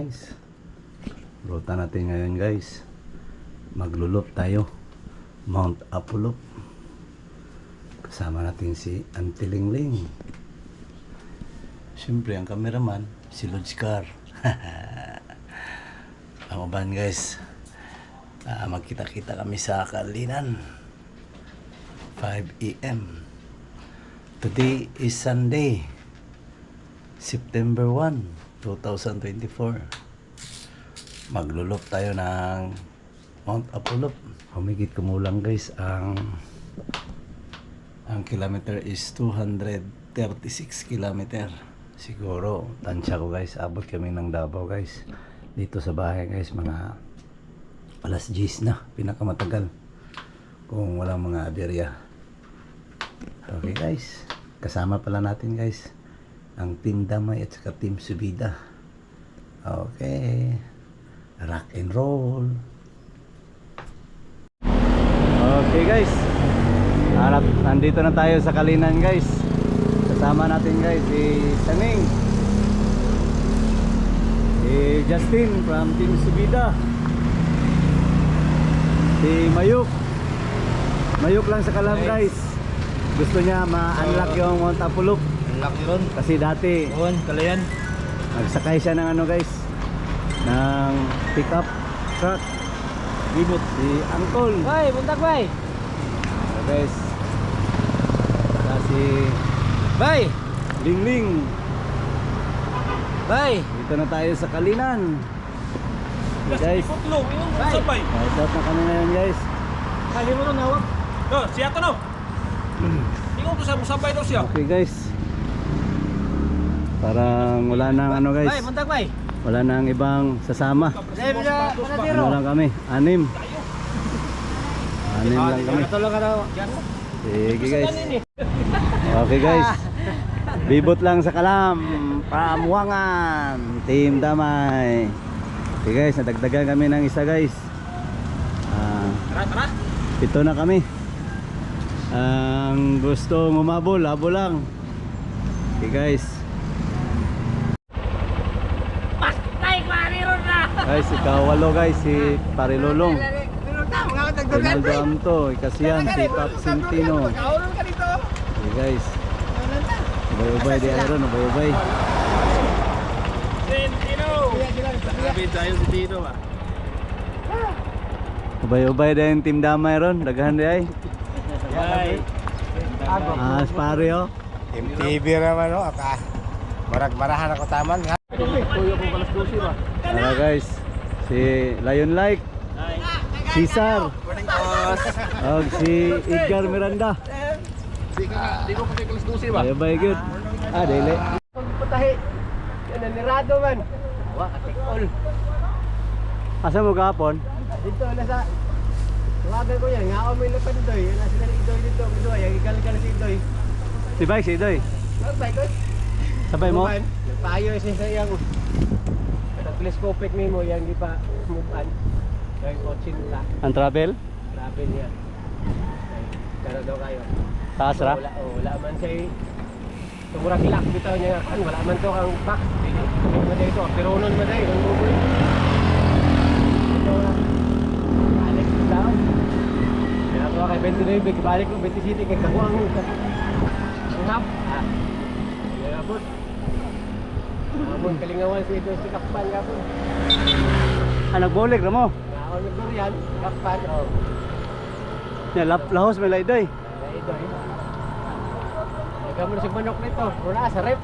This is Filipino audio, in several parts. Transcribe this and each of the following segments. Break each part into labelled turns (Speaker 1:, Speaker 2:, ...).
Speaker 1: guys, ruta natin ngayon guys, maglulop tayo Mount Apollo. Kasama natin si Auntie Lingling. Siyempre ang cameraman si Lodskar. Ang uban guys, magkita-kita kami sa Kalinan 5 AM. Today is Sunday, September 1, 2024. Maglulop tayo ng Mount Apollo. Humigit kumulang guys, ang kilometer is 236 kilometer. Siguro tansya ko guys, abot kami ng Davao guys. Dito sa bahay guys, mga alas 10 na, pinakamatagal kung walang mga aberya. Okay guys, kasama pala natin guys ang Team Damay at saka Team Subida. Okay, rock and roll. Okay guys, nandito na tayo sa Kalinan guys. Kasama natin guys si Saning, si Justin from Team Subida, si Mayuk lang sa Kalam guys. Gusto niya ma-unlock yung Mount Apollo.
Speaker 2: Unlock yun.
Speaker 1: Kasi dati
Speaker 2: Kalayan.
Speaker 1: nagsakay siya ng ano guys, ng pickup truck. Libot si Uncle.
Speaker 2: Bay, buntak bay.
Speaker 1: Guys, si
Speaker 2: Bay.
Speaker 1: Lingling.
Speaker 2: Bay.
Speaker 1: Dito na tayo sa Kalinan. Guys,
Speaker 2: Bay.
Speaker 1: shout na kami ngayon guys.
Speaker 2: Kali mo nun hawak.
Speaker 3: No, siya to no. Tingnan ko sa musabay daw siya.
Speaker 1: Okay guys, parang wala nang ano
Speaker 2: Bay,
Speaker 1: guys,
Speaker 2: buntak bay.
Speaker 1: wala nang ibang sasama.
Speaker 2: Dahil bila
Speaker 1: Ano lang kami, anim lang kami.
Speaker 2: Tulong ka daw.
Speaker 1: Sige guys. Okay guys, bibot lang sa Kalam, Pamuangan, Team Damay. Okay guys, nadagdagan kami ng isa guys.
Speaker 3: Tara.
Speaker 1: Ito na kami. Ang gusto umabol, labo lang. Okay guys. Guys, ikawalo guys, si Parilulong, Ronaldo Amto, Ikasian, si Pap Sintino. Okay guys, ubay-ubay di Iron, ubay-ubay.
Speaker 3: Sentino. Sabi tayo si Tino ba.
Speaker 1: Ubay-ubay din Team Damay ron, daghan di ay.
Speaker 3: Yay.
Speaker 1: Spareo.
Speaker 2: MTV naman o. Marag-marahan ako taman.
Speaker 1: Tara guys, si Lion Like, Cesar, og si Edgar Miranda.
Speaker 3: Di ko kasi kelas 12 ba.
Speaker 1: Ubay-ubay good. Dili.
Speaker 2: Putahi. Yan ang nirado man. Wa katikol.
Speaker 1: Asa mo gapon?
Speaker 2: Dito na sa Tuwagan ko yan, nga ako may lapan doy. Yan na sila ni Idoy dito. Idoy, yung igal-gal si Idoy.
Speaker 1: Si Bike, si Idoy.
Speaker 2: Sabay ko.
Speaker 1: Sabay mo?
Speaker 2: Nagpayo siya sa iyang telescopic mo, yung di pa mupan. Yung kotsin nila.
Speaker 1: Ang travel?
Speaker 2: Travel niya. Pero daw kayo.
Speaker 1: Taas ra?
Speaker 2: Wala man siya tumura kilak bitaw niya kan. Wala man to ang back. Ano man dito, pero nun man dahil. Ang gugoy. Ito na. Alex daw. Kaya ako kay 29, balik ko 27 kay kakuang. Ang hap. Kaya abot. Abot kalingawan si ito si Kakpan kapon.
Speaker 1: Nagbolik na mo?
Speaker 2: Naon ni Dorian, Kakpan.
Speaker 1: Lahos may Idoy.
Speaker 2: Idoy. Nagkamon si manok nito. Wala sa rep.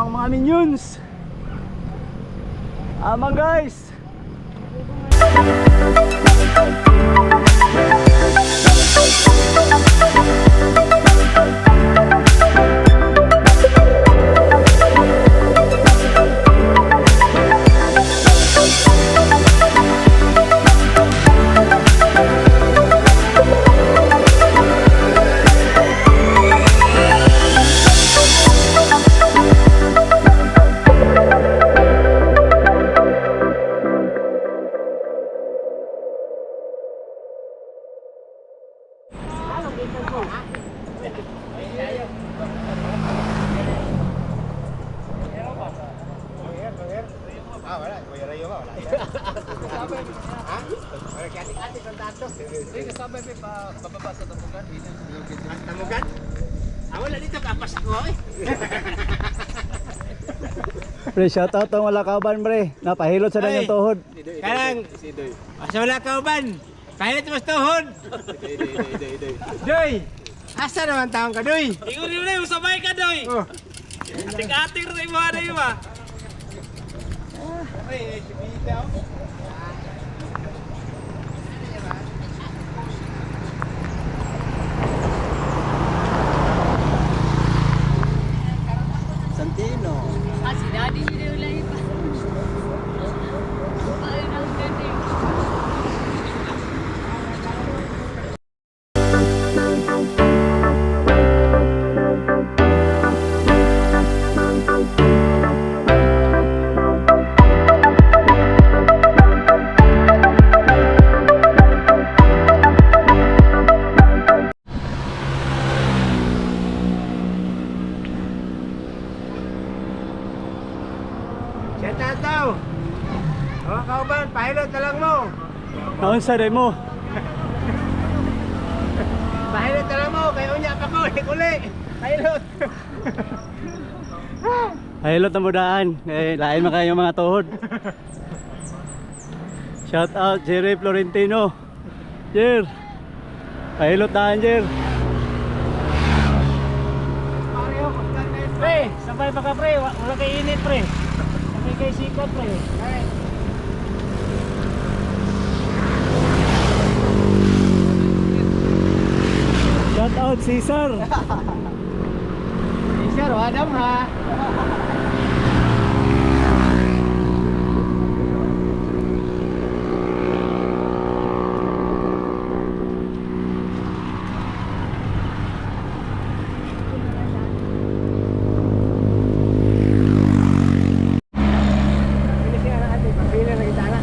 Speaker 1: ang mga minions. Amang guys.
Speaker 2: Tamugan? Wala dito kapas ako eh.
Speaker 1: Pre, shout out ang wala kauban pre. Napahilot sa
Speaker 2: Ay.
Speaker 1: danyang tuhod.
Speaker 2: Kanang asa wala ka uban. Kahit mas tuhod. Doy. Asa naman taong ka doy?
Speaker 3: Ingon niyo na, usabay ka doy.
Speaker 2: Oh.
Speaker 3: Ating-ating rin mo na yun ba?
Speaker 2: Ay, sibita oh.
Speaker 1: Santino.
Speaker 4: Ah, si Daddy hindi na ulit pa. Ayun ang galing.
Speaker 2: Siya tataw. Mga kauban, pilot na lang mo.
Speaker 1: Naon sa mo?
Speaker 2: Pilot na lang mo, kaya unya pa ko, uli. Pilot.
Speaker 1: Hilot na mo daan. Eh, lain man kayo mga tuhod. Shout out Jerry Florentino. Jer. Hilot daan Jer.
Speaker 2: Pre, sabay pa ka pre, wala kay init pre. Sabay kay sikot pre.
Speaker 1: Shout out Cesar.
Speaker 2: Sir, wadam ha. Ini siya na ate, pagpili na kita na.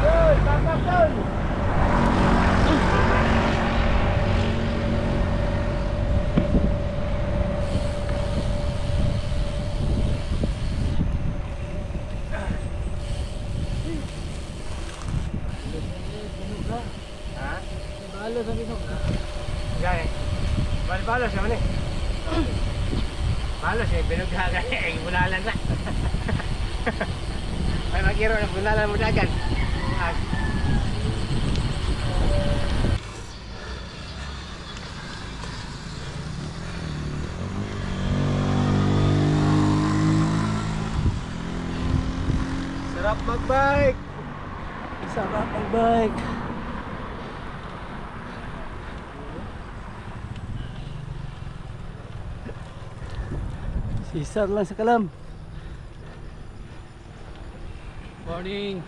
Speaker 2: Tol, papak tol.
Speaker 1: Balo sa binog.
Speaker 2: Gaya. Balo siya man eh. Balo siya, binugha gaya. Ay, bunalan na. May mag-iro na bunalan mo dagan. Sarap mag-bike.
Speaker 1: Sarap ang bike. Cesar lang sa kalam.
Speaker 3: Morning.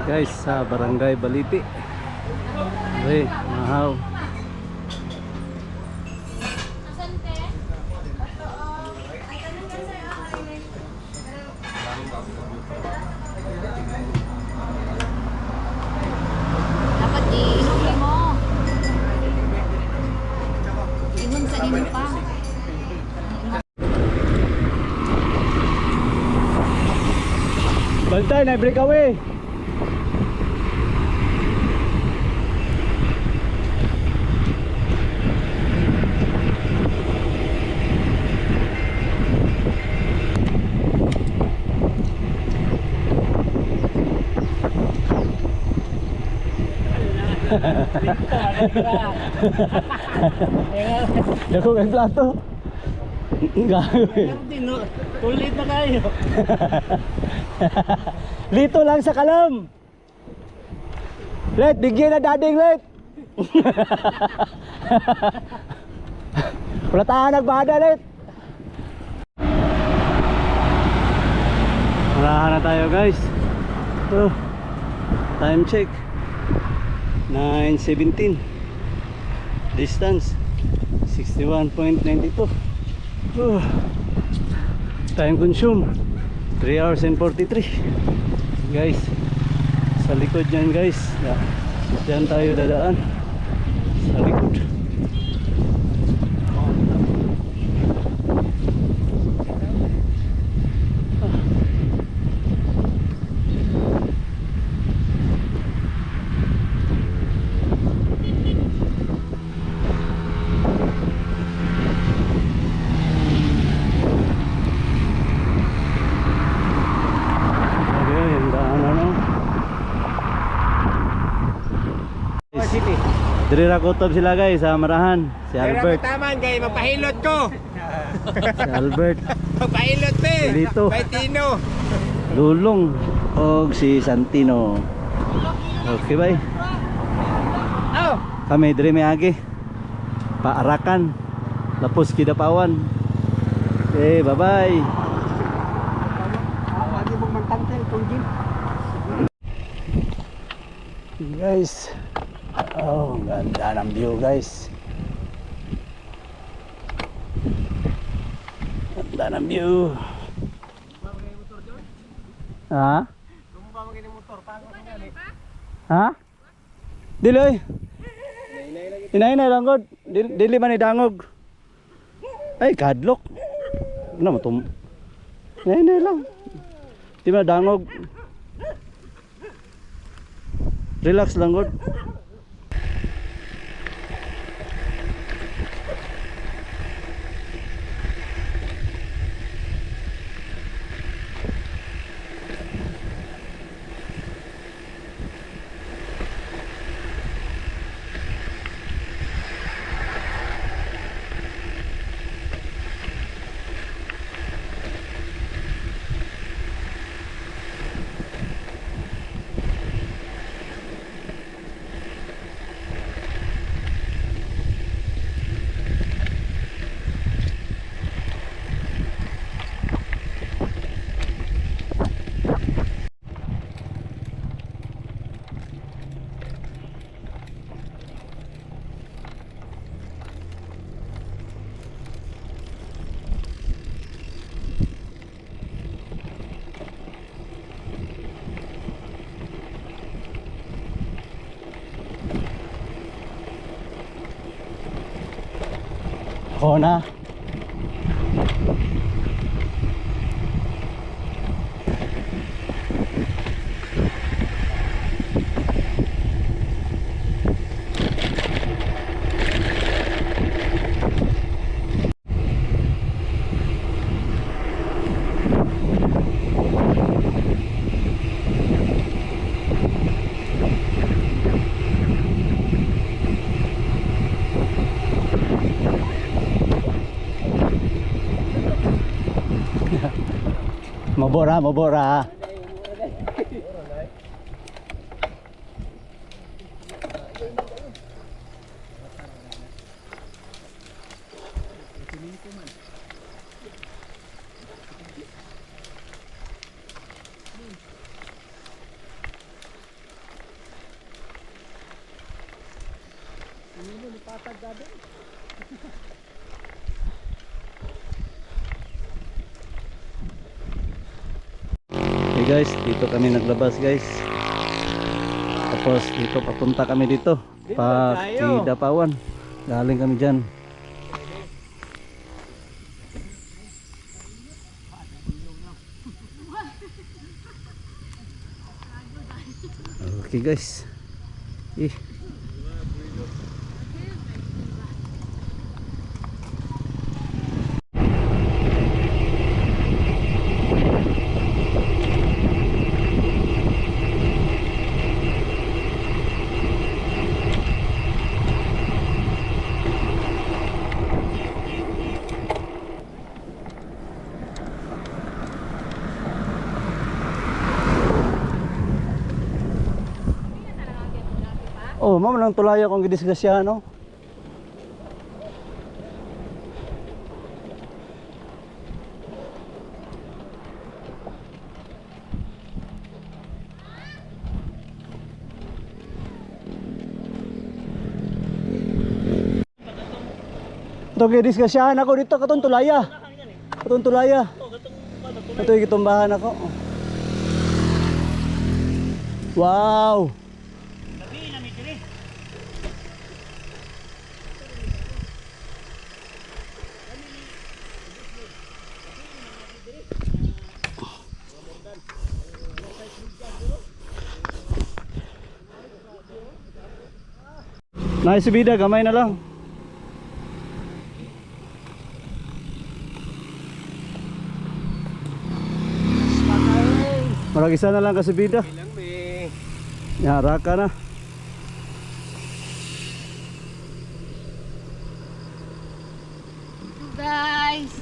Speaker 1: Guys, sa Barangay Baliti. Okay, mahaw. Tay, na breakaway. Dako kay plato. Gawi.
Speaker 2: Tulit na kayo.
Speaker 1: Lito lang sa kalam. Let, bigyan na dading, let. Wala tayo nagbada, let. Marahan na tayo, guys. Oh, time check 9:17. Distance 61.92. Oh, time consume 3 hours and 43. Guys, sa likod dyan, guys, dyan tayo dadaan sa likod.
Speaker 2: City.
Speaker 1: Diri ra kutob sila, guys, sa Marahan. Si Albert.
Speaker 2: Taman kay mapahilot ko.
Speaker 1: Si Albert.
Speaker 2: Mapahilot
Speaker 1: Dito.
Speaker 2: Kay Tino.
Speaker 1: Lulong og si Santino. Okay, bye.
Speaker 2: Oh.
Speaker 1: Kami diri may agi. Paarakan. Lapos Kidapawan. Okay, bye-bye.
Speaker 2: Lagi mong mantantel kung gin.
Speaker 1: Guys. Oh, ganda ng view, guys. Ganda ng view. Ha? Ha? Diloy. Inay lang god. Dili man idangog. Ay, kadlok. Ano mo tum? Inay lang. Di man dangog. Relax lang god. Kona. Mabora, mabora. Okay guys, dito kami naglabas guys. Tapos dito papunta kami dito pa Kidapawan. Galing kami dyan. laki guys. Eh. Oh, ma'am, nang tulaya kong gidisgrasya, no? Ito gidisgrasyahan ako dito, katong tulaya. Katong tulaya. Ito yung gitumbahan ako. Wow! Nice bida, gamay na lang. Marag isa na lang kasi bida.
Speaker 2: Ilang be.
Speaker 1: Yara ka na.
Speaker 4: Guys.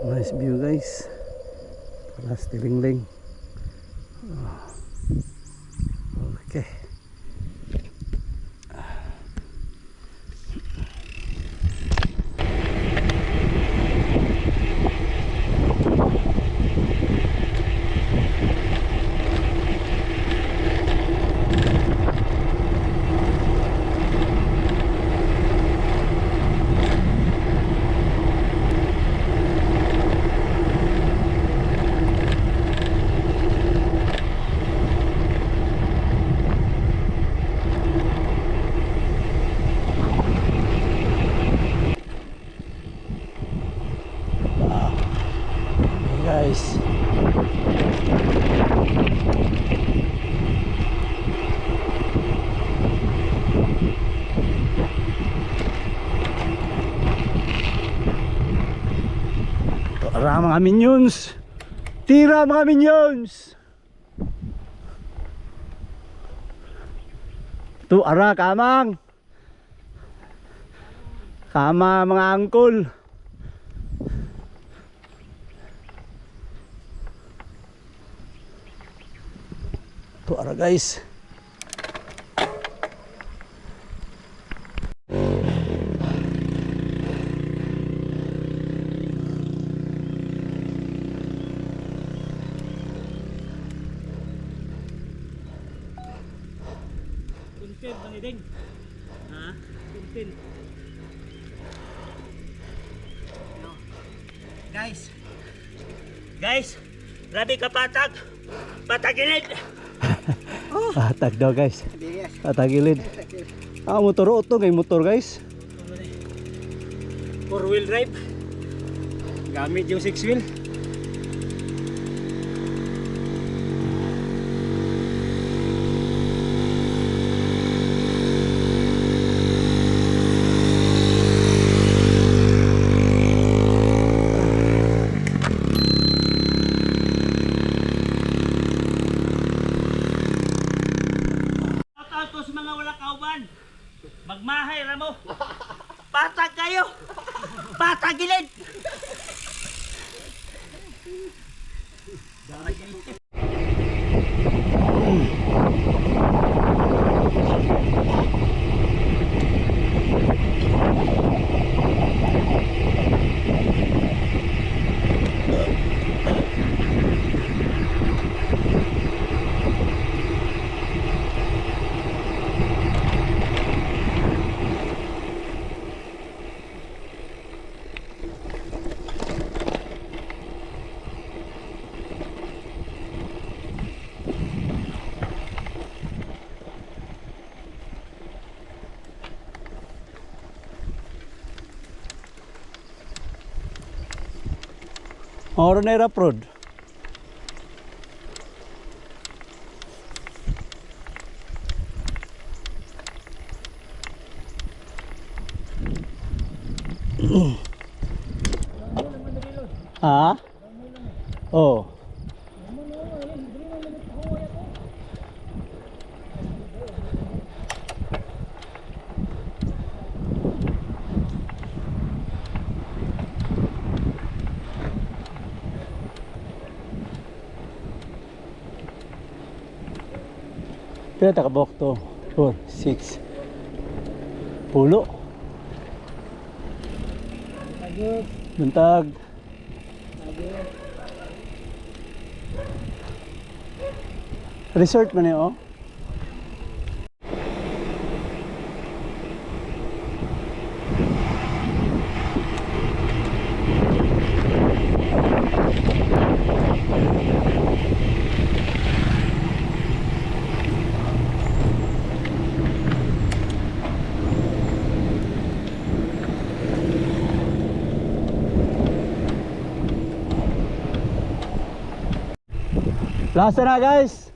Speaker 4: Nice view guys. Palas tilingling. Okay. Guys, tara mga minions, tira mga minions. Tu ara kamang kama mga angkol. Tu ara guys.
Speaker 3: Content ba ni Ding? Ha? Content. Guys. Guys, grabe ka patag. Patagilid.
Speaker 1: Atag daw guys. Atagilid. Ah, motor auto ngay motor guys.
Speaker 3: 4-wheel drive. Gamit yung 6-wheel.
Speaker 5: tayo! Patagilid!
Speaker 1: Oro na ira prod. Ha? Oh. Pila takabok to? 4, 6. Pulo. Buntag. Resort man eh, oh. Last na guys.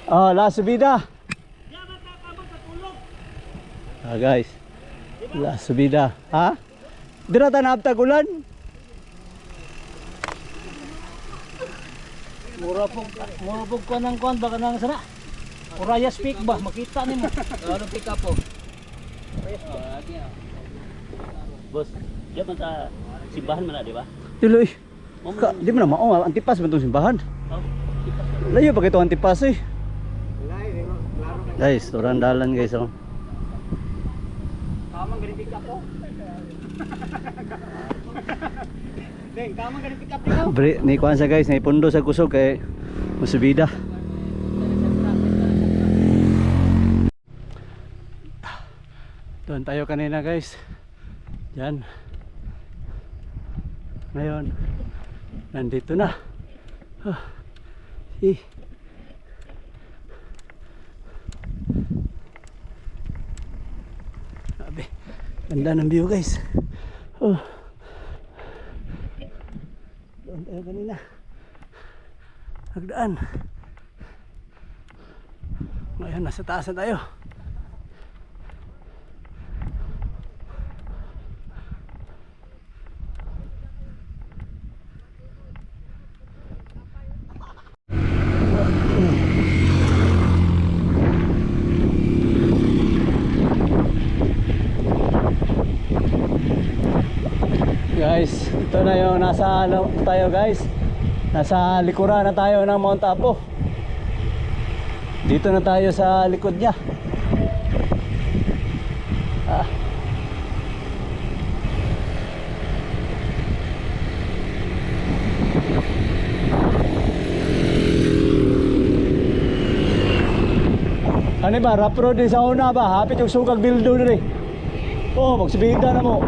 Speaker 1: Oh, last subida. Ah guys. Last subida. Ha? Dira ta naabtag ulan.
Speaker 5: Mura po ko ng kuan baka nang sana. Uraya speak ba makita nimo. Ano pick up po?
Speaker 3: Boss, diyan man sa simbahan man na, di ba?
Speaker 1: Tuloy. Di mo na mao, antipas man itong simbahan. Layo pa kito antipas eh. Guys, turandalan guys oh.
Speaker 5: Kamang gani pick up po. Deng, kamang gani pick up nimo.
Speaker 1: Ni kuan sa guys, naipundo sa kusog kay musubida. Doon tayo kanina guys. Diyan. Ngayon nandito na. Sabi, ganda ng view guys. Doon tayo kanina. Nagdaan. Ngayon nasa taas na tayo. Guys, ito na yung nasa tayo guys. Nasa likuran na tayo ng Mount Apo. Dito na tayo sa likod niya. Ano ba? Rough road din sa una ba? Hapit yung sukag bildo na rin. Oh, magsibida na mo.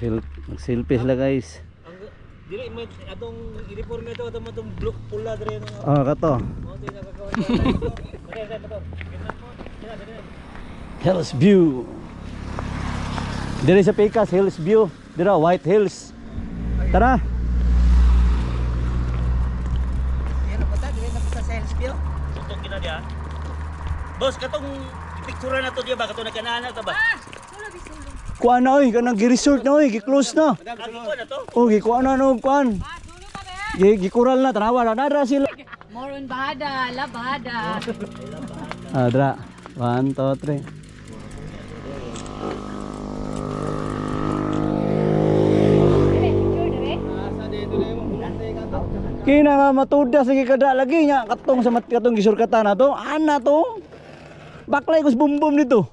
Speaker 1: Mag-selfie sila guys.
Speaker 5: Ang dili mo atong uniform ito atong blue pula dire no.
Speaker 1: Oh, kato.
Speaker 5: Mo di nakagawa. Dire ba to?
Speaker 1: Hills View. Diri sa Picas, Hills View. Dira, White Hills. Tara.
Speaker 3: Tutok kita dia. Boss, katong picture na to dia ba katong nagkanana ta ba?
Speaker 1: Kuan na oy, kanang gi-resort na oy, gi-close na.
Speaker 3: Lagi ko na to.
Speaker 1: Oh, gikuan na no, kuan. Gikural na, tanawa na. Nara sila.
Speaker 6: Moron bahada, la bahada.
Speaker 1: Ah, dra. 1, 2, 3. Kina nga matuda sige kada lagi nya katong sa katong gisurkatan na to. Ana to. Baklay kus bumbum dito.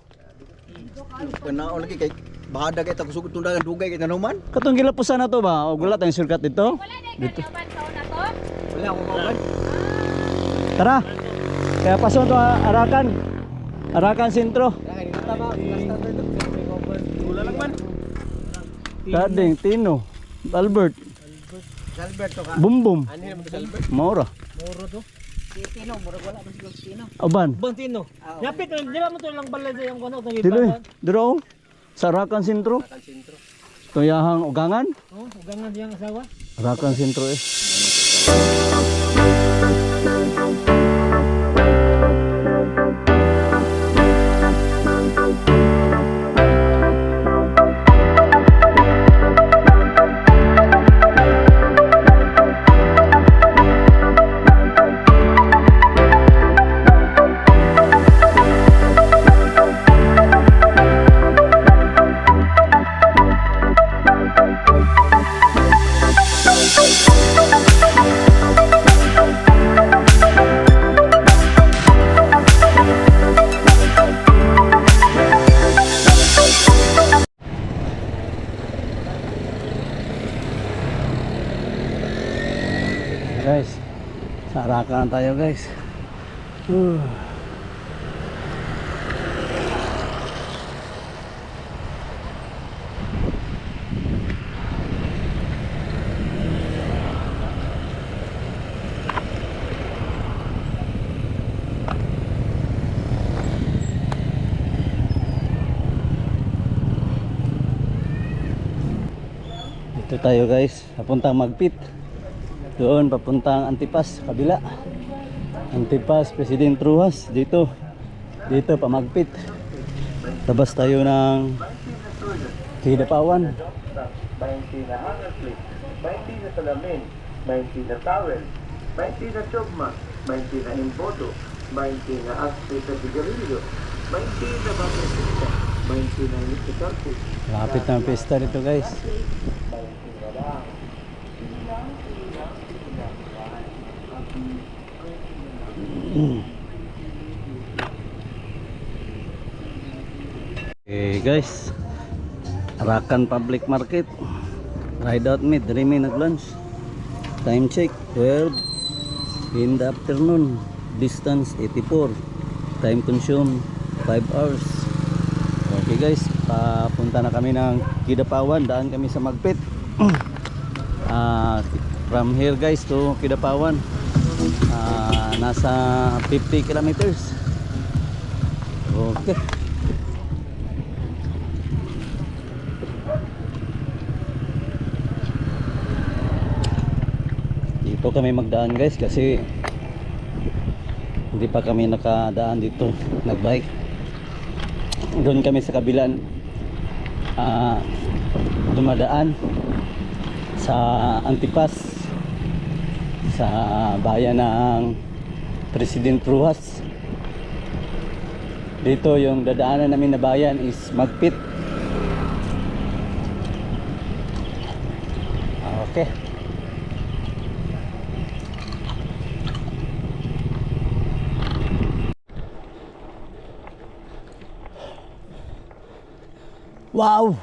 Speaker 2: Kana lagi kay bahada kay takusugod tundangan dugay kay nanuman.
Speaker 1: Katong gilapusan na to ba? O gulat ang surkat dito.
Speaker 6: Wala na dito. Taon na to.
Speaker 2: Wala ako kauban.
Speaker 1: Tara. Kaya pason to Arakan. Arakan sentro.
Speaker 2: Wala lang man.
Speaker 1: Kading Tino. Albert.
Speaker 2: Albert to ka.
Speaker 1: Bumbum.
Speaker 2: Ano mo to Albert?
Speaker 1: Maura.
Speaker 5: Moro to.
Speaker 6: Tino, murag wala man siguro Tino.
Speaker 1: Aban.
Speaker 5: Bantino. Yapit di ba mo to lang balay sa yung kuno to
Speaker 1: Dilo. Diro. Sa Arakan sentro. Tuyahang ugangan.
Speaker 5: Oh, ugangan diyang asawa.
Speaker 1: Arakan sentro eh. Guys, sa Arakan tayo guys. Dito tayo guys, papuntang Magpit. Doon papuntang Antipas, kabila. Antipas, President Ruas, dito pa Magpit. Labas tayo ng Kidapawan.
Speaker 7: 20 na hanger clip, 20 na salamin, 20 na towel, 20 na chogma, 20 na imbodo, 20 na aspe sa sigarilyo, 20 na bakasita, 20 na electrical fish.
Speaker 1: Lapit ng pista dito guys. Okay guys, Arakan Public Market. Ride out meet, remain at lunch. Time check 12 in the afternoon. Distance 84. Time consume 5 hours. Okay guys, papunta na kami ng Kidapawan. Daan kami sa Magpit. From here guys to Kidapawan, nasa 50 kilometers. Okay. Dito kami magdaan guys kasi hindi pa kami nakadaan dito, nagbike. Doon kami sa kabilan dumadaan sa Antipas, sa bayan ng President Ruas. Dito yung dadaanan namin na bayan is Magpit. Okay. Wow!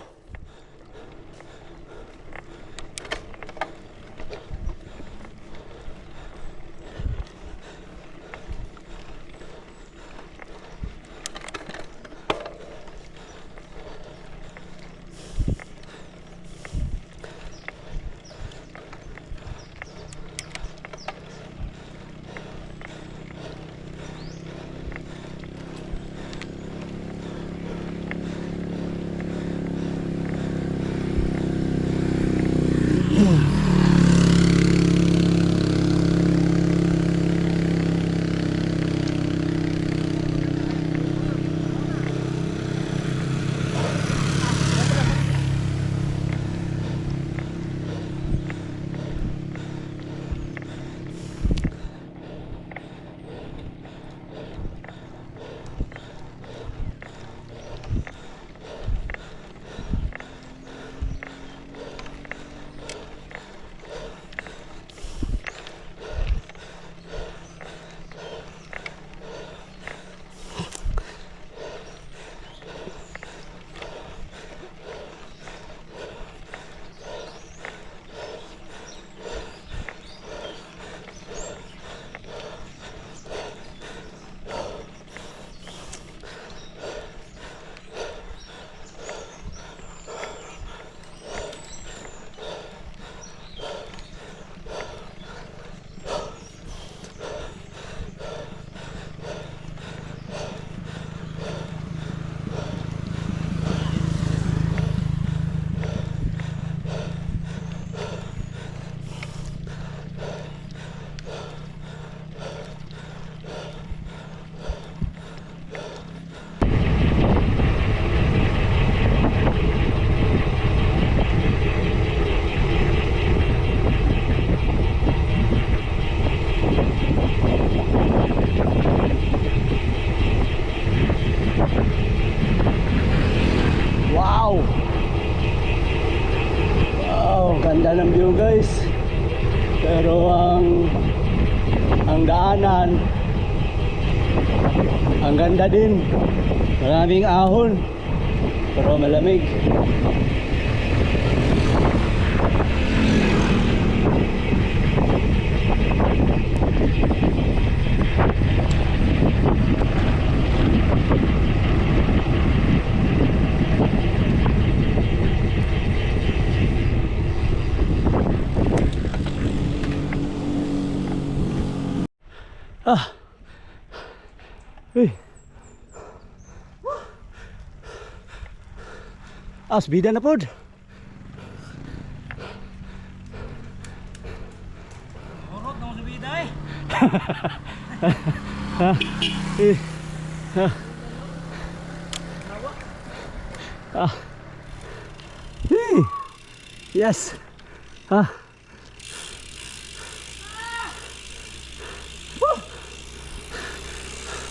Speaker 1: Ang ganda din. Maraming ahon. Pero malamig. Ah. Uy. Bida na pod.
Speaker 3: Urot na mo sa bida eh.
Speaker 1: Yes. Ah.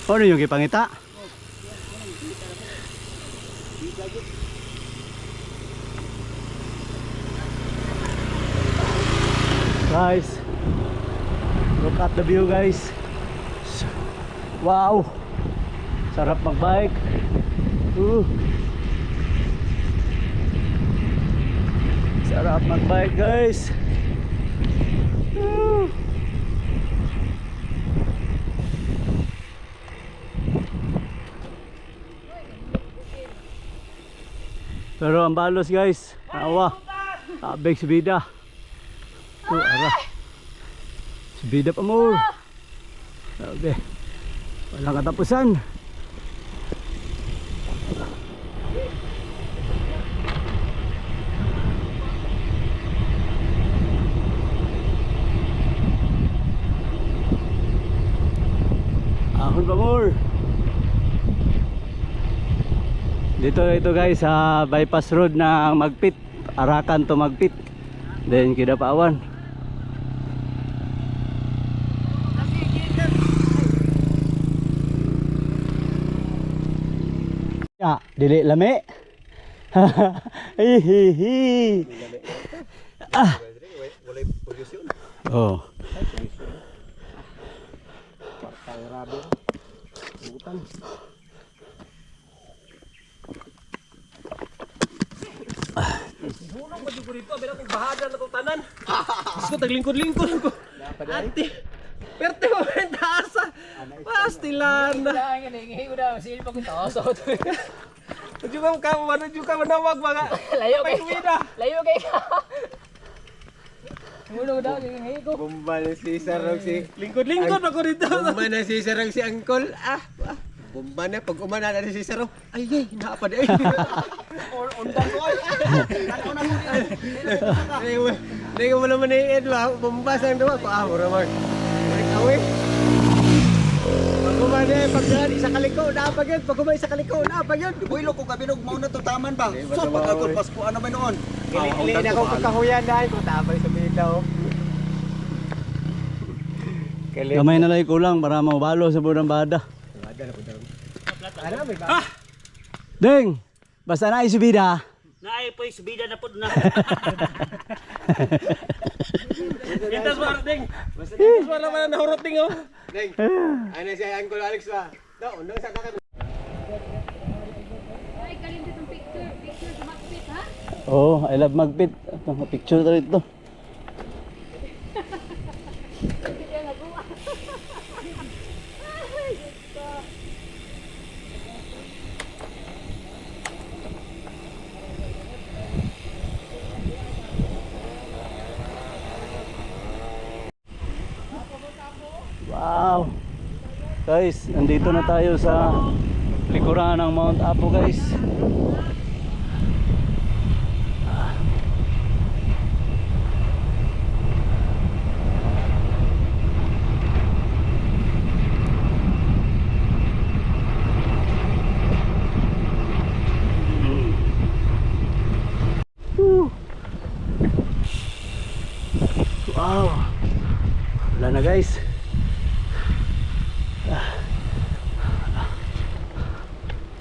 Speaker 1: Ano yung ipangita? Guys, look at the view guys. Wow, sarap magbike. Sarap magbike guys. Pero ang balos guys, awa, abig subida. Ara. Subida pa more. Sabi, walang katapusan. Ahon pa more. Dito guys sa bypass road na Magpit, Arakan to Magpit. Then Kidapawan. Ya, dili lami. Hihihi. Ah. Oh.
Speaker 2: Hulong mo dito rito, bila kong bahadan akong tanan. Gusto taglingkod-lingkod ako. Ate. Perte mo bentaasa. Pastilan na.
Speaker 5: Hingi ko na, sige pa ko taso.
Speaker 2: Juga ka manawag mga.
Speaker 5: Layo kay
Speaker 2: Pagwida.
Speaker 5: Layo kay ka. Mulo daw hingi ko.
Speaker 2: Bomba na si Sarog si. Lingkod-lingkod ako rito. Bomba na si Sarog si Angkol. Bomba na pag umana na si Sarog. Ay, hinapa di ay. Undang ko ay. Hindi ko mo naman i-edwa. Bomba sang dawa ko. Mura mag. Away. Pag umana pagdaan isa kaliko naapag yun. Pag umana isa kaliko naapag yun.
Speaker 8: Builo ko kabinog mo na to taman ba? So pag ako Pasko ano ba noon?
Speaker 2: Kili na ako kakahuyan dahil ko tabay sa bilaw.
Speaker 1: Gamay na lang kulang para mabalo sa budang bada. Deng, basta na isubida.
Speaker 3: Naay po subida na po na.
Speaker 2: Intas mo ding. Basta intas mo naman nahurot ding oh. Ding. Ano si Uncle Alex ba? Daw, undang sa kakan.
Speaker 6: Ay, galing ditong picture. Picture sa Magpit, ha?
Speaker 1: Oh, I love Magpit. Ito, picture na rito. Wow. Guys, nandito na tayo sa likuran ng Mount Apo guys. Wow. Wala na guys.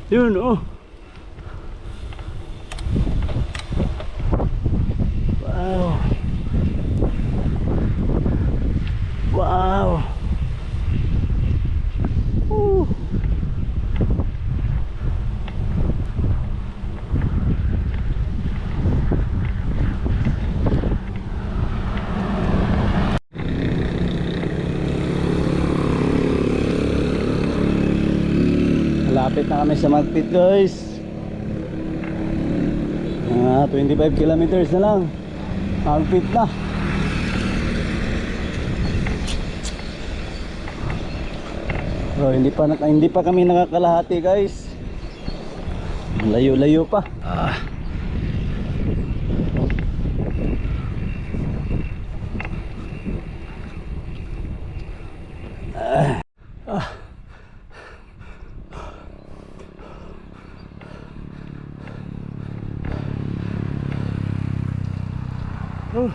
Speaker 1: Yun oh. Wow. Wow. Malapit na kami sa Magpit guys. 25 kilometers na lang. Magpit na. Bro, hindi pa kami nakakalahati guys. Layo-layo pa. Wow.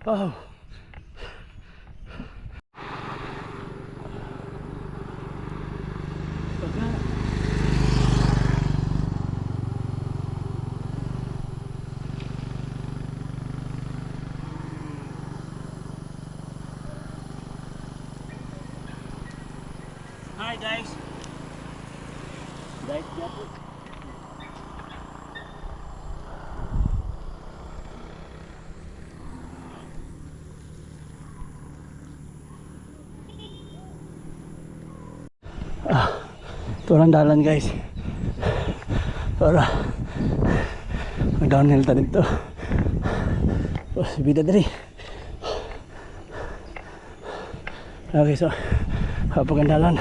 Speaker 1: Wow.
Speaker 3: Hi guys. Guys, dito.
Speaker 1: Ito lang dalan guys. Para mag-downhill ta dito. Oh, bida dali. Okay, so papagandalan.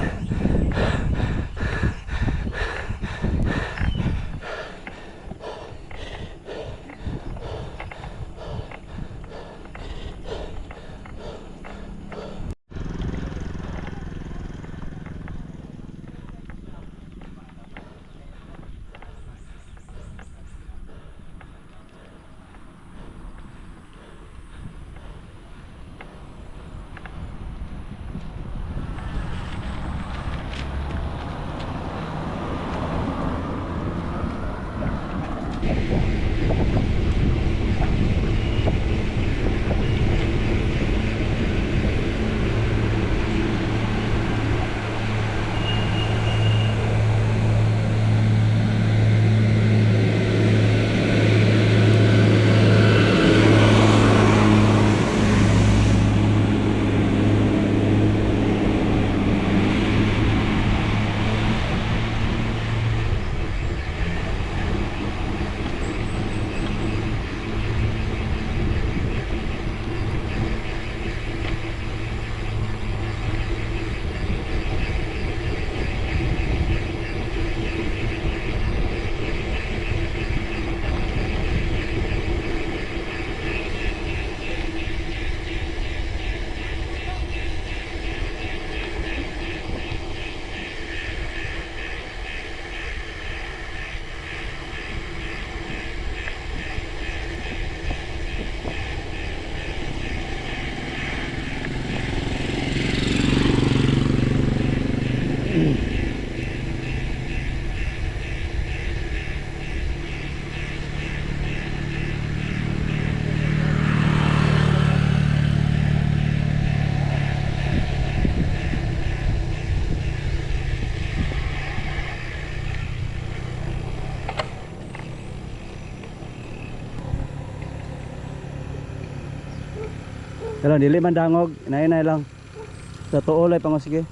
Speaker 1: Pero dili man dangog, inay lang. Sa tuolay pango sige.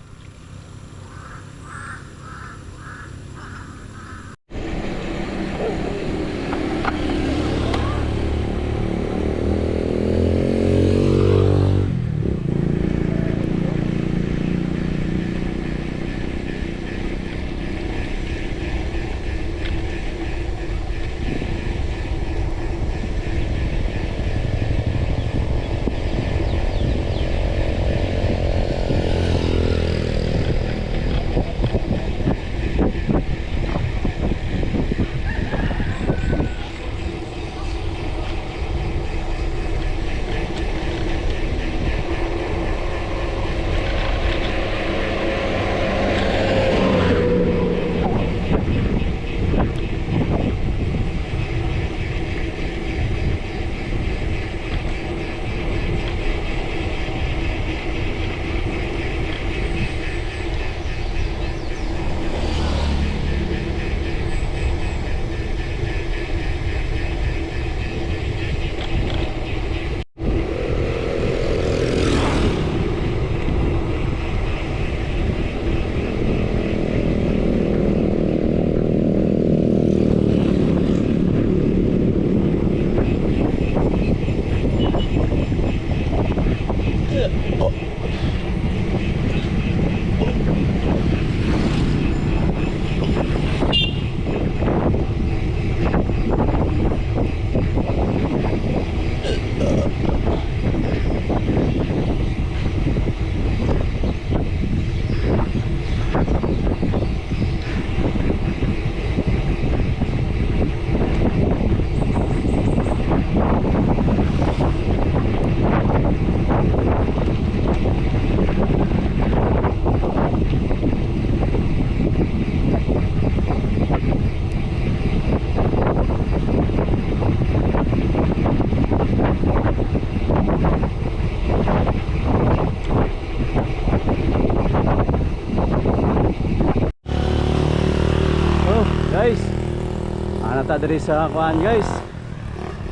Speaker 1: diri sa kuan guys.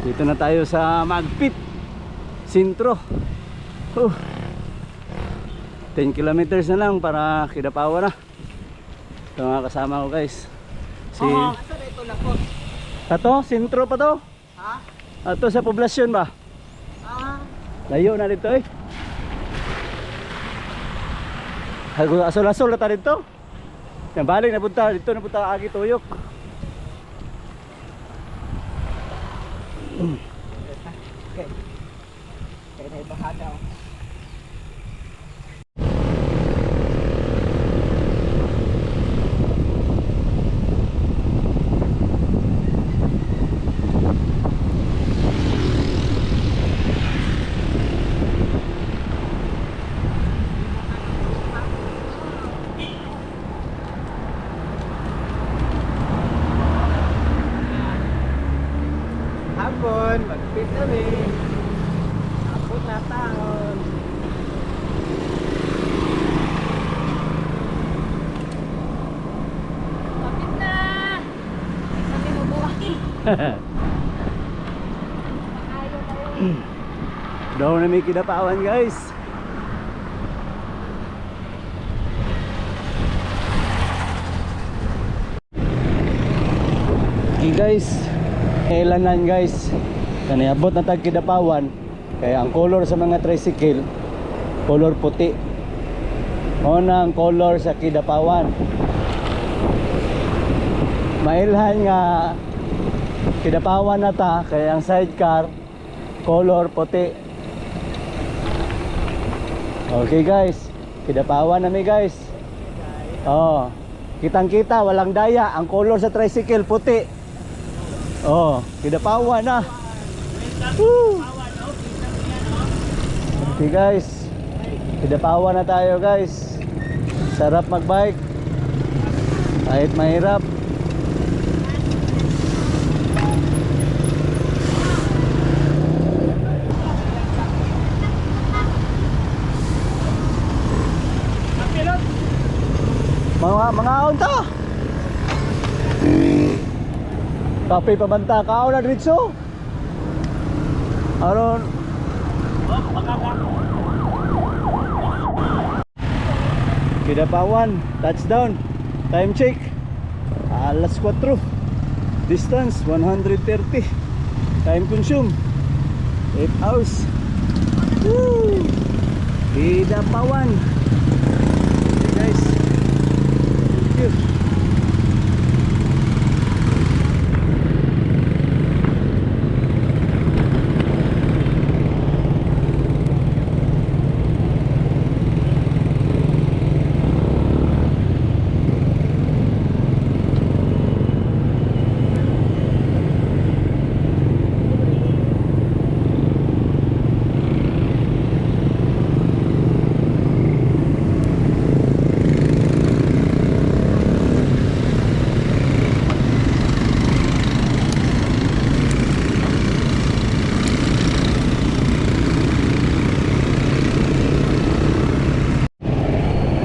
Speaker 1: Dito na tayo sa Magpit Sintro. 10 kilometers na lang para Kidapawan na. Ito mga kasama ko guys. Si Ato, sintro pa to? Ha? Ato sa poblasyon ba? Layo na dito eh. Asol-asol na tayo dito. Yan balik na punta dito, na punta Agi Tuyok.
Speaker 8: Okay. Kaya na ibahada. Hapon, magpit kami. Hapon na taon.
Speaker 6: Kapit na! Sabi mo buwakin. Ayaw tayo.
Speaker 1: Daw na may Kidapawan guys. Okay guys, kailanan guys kaniabot na tag Kidapawan. Kaya ang color sa mga tricycle color puti. Mao na ang color sa Kidapawan. Mailhan nga Kidapawan na ta, kaya ang sidecar color puti. Okay guys, Kidapawan na mi guys. Oh, kitang kita walang daya, ang color sa tricycle puti. Oh, Kidapawan na. Woo! Okay guys, Kidapawan na tayo guys. Sarap magbike kahit mahirap. Mga onta. Kape pabanta kao na diretso. Aron. Kidapawan, touchdown. Time check. Alas 4. Distance 130. Time consume 8 hours. Woo! Kidapawan. Okay guys. Thank you.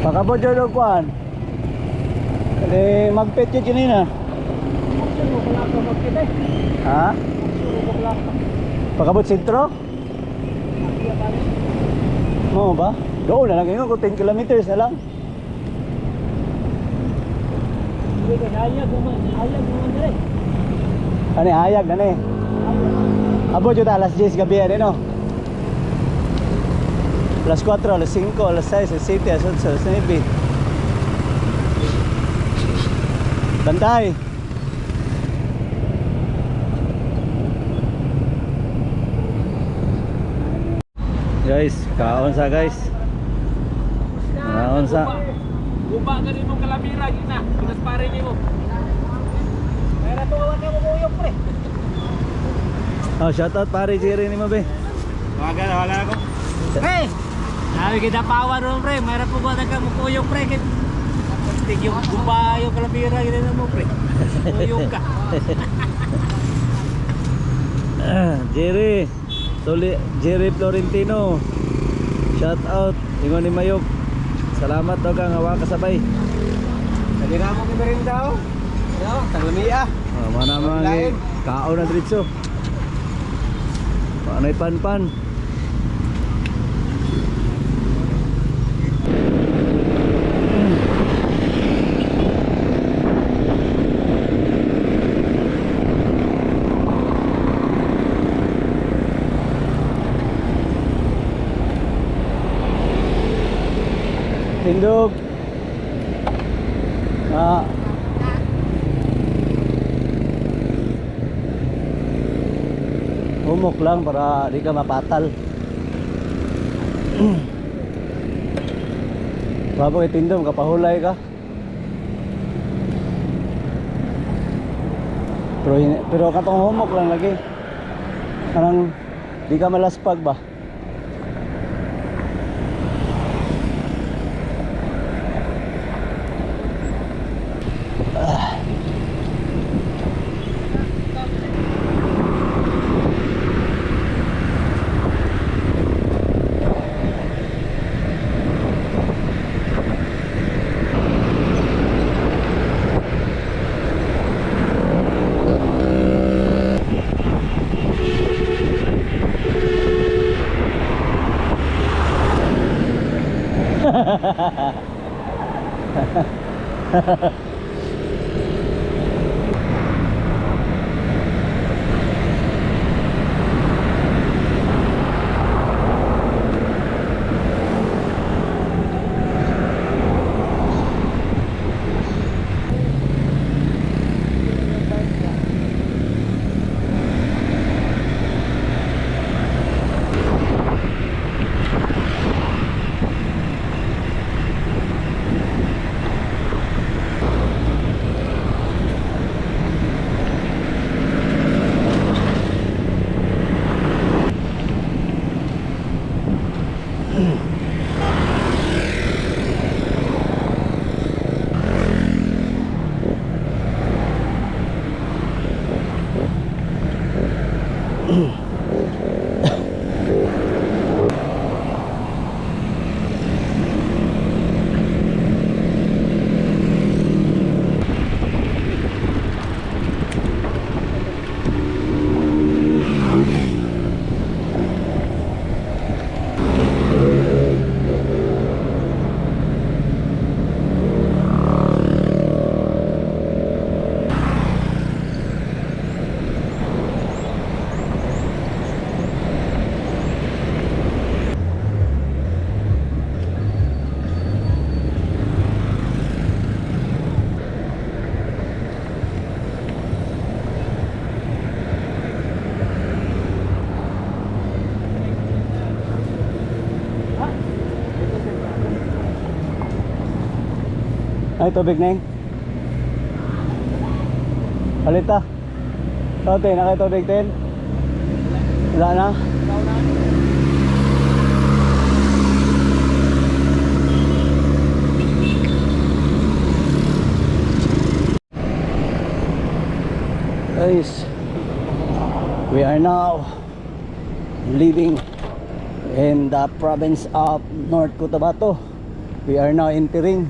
Speaker 1: Pakabot dyan o kuhan. Kali Magpit yun kanina. Ha? Pakabot sentro? Oo ba? Doon na lang yun kung 10 kilometers na lang. Ano hayag na eh. Abot yun alas 10 gabi yan no? Alas 4, alas 5, alas 6, alas 7, alas 8, alas 9. Bantay. Guys, kaon sa guys. Kaon sa.
Speaker 5: Guba ganin mo kalabira yun na. Pinas pare niyo mo. Mayroon tuwan niyo mo kuyok pre.
Speaker 1: Oh, shoutout pare Jerry ni mo be.
Speaker 5: Wala ako. Hey! Sabi Kidapawan ron pre. Mayroon po ba nagka mo kuyok pre. Tig yung guba yung kalabira yun na mo pre. Kuyok ka.
Speaker 1: Jerry. Jerry Florentino. Shoutout. Ingon ni Mayok. Salamat daw kang hawa kasabay.
Speaker 8: Nalira mo kay Merinda oh. Taglamia.
Speaker 1: Mana mga kao na diretso. Panay pan-pan. Tindog. Ah. Humok lang para di ka mapatal. Babo kay Tindog, kapahulay ka. Pero katong humok lang lagi. Parang di ka malaspag ba? Ay, tubig na yung palita. Tote, nakay tubig din. Wala na. Guys, we are now living in the province of North Cotabato. We are now entering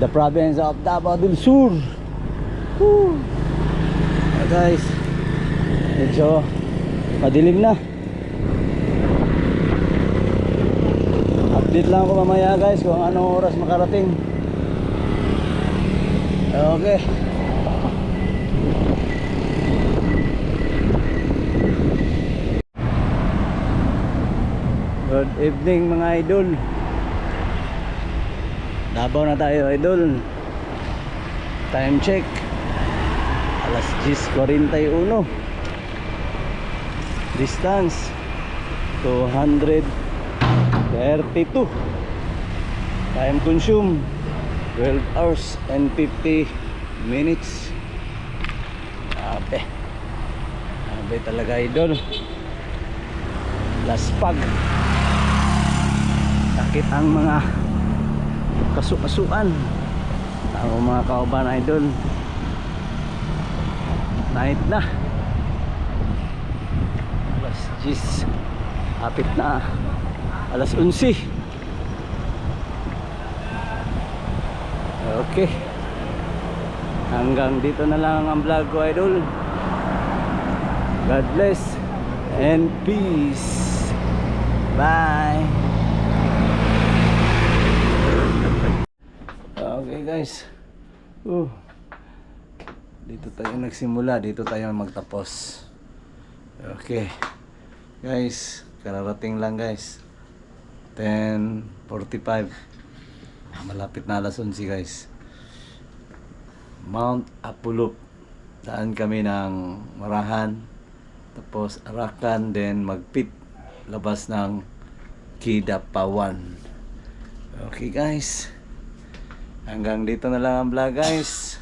Speaker 1: the province of Davao del Sur. Woo. Guys, medyo madilim na. Update lang ako mamaya guys kung anong oras makarating. Okay. Good evening mga idol. Davao na tayo idol. Time check alas 10:41. Distance 232. Time consume 12 hours and 50 minutes. Abe talaga idol. Laspag. Sakit ang mga kasu-kasuan ang mga kauban idol. Night na alas 10, hapit na alas 11. Okay, Hanggang dito na lang ang vlog ko, idol. God bless and peace. Bye. Okay guys. Dito tayo nagsimula, dito tayo magtapos. Okay. Guys, kararating lang guys. 10:45. Malapit na alas 11 guys. Mount Apulop. Daan kami ng Marahan. Tapos Arakan, then magpit labas ng Kidapawan. Okay guys. Hanggang dito na lang ang vlog guys.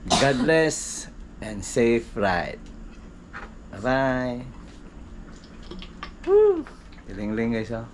Speaker 1: God bless and safe ride. Bye-bye. Woo! Tiling-ling guys, oh.